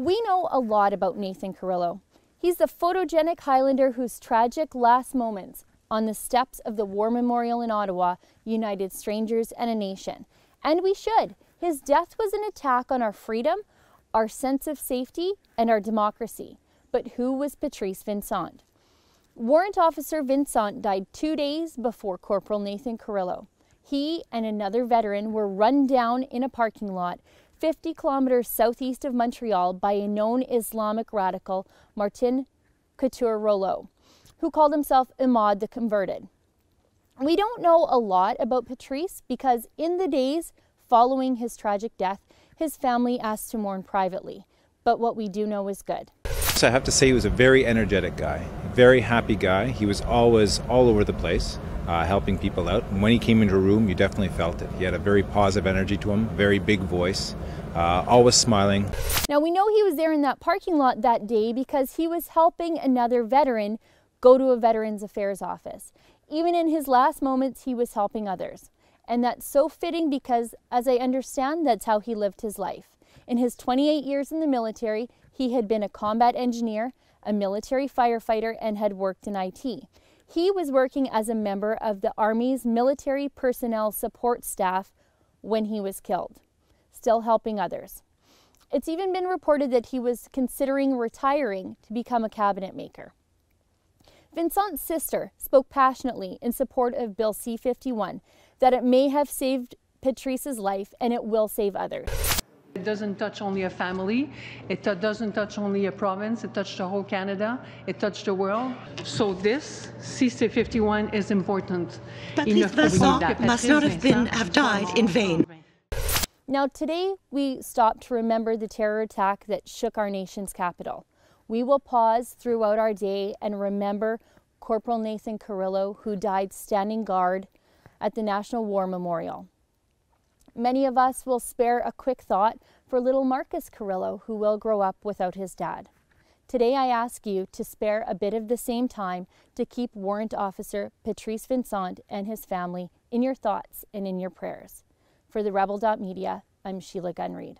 We know a lot about Nathan Cirillo. He's the photogenic Highlander whose tragic last moments on the steps of the War Memorial in Ottawa united strangers and a nation. And we should. His death was an attack on our freedom, our sense of safety, and our democracy. But who was Patrice Vincent? Warrant Officer Vincent died 2 days before Corporal Nathan Cirillo. He and another veteran were run down in a parking lot 50 kilometers southeast of Montreal by a known Islamic radical, Martin Couture-Rouleau, who called himself Imad the Converted. We don't know a lot about Patrice because in the days following his tragic death, his family asked to mourn privately. But what we do know is good. So I have to say he was a very energetic guy, very happy guy. He was always all over the place, helping people out. And when he came into a room, you definitely felt it. He had a very positive energy to him, very big voice, always smiling. Now we know he was there in that parking lot that day because he was helping another veteran go to a Veterans Affairs office. Even in his last moments, he was helping others. And that's so fitting because, as I understand, that's how he lived his life. In his 28 years in the military, he had been a combat engineer, a military firefighter, and had worked in IT. He was working as a member of the Army's military personnel support staff when he was killed, still helping others. It's even been reported that he was considering retiring to become a cabinet maker. Vincent's sister spoke passionately in support of Bill C-51, that it may have saved Patrice's life and it will save others. It doesn't touch only a family, it doesn't touch only a province, it touched the whole Canada, it touched the world. So this, C-51 is important. Patrice Vincent must not have died in vain. Now today we stop to remember the terror attack that shook our nation's capital. We will pause throughout our day and remember Corporal Nathan Cirillo, who died standing guard at the National War Memorial. Many of us will spare a quick thought for little Marcus Cirillo, who will grow up without his dad. Today I ask you to spare a bit of the same time to keep Warrant Officer Patrice Vincent and his family in your thoughts and in your prayers. For TheRebel.Media, I'm Sheila Gunn Reid.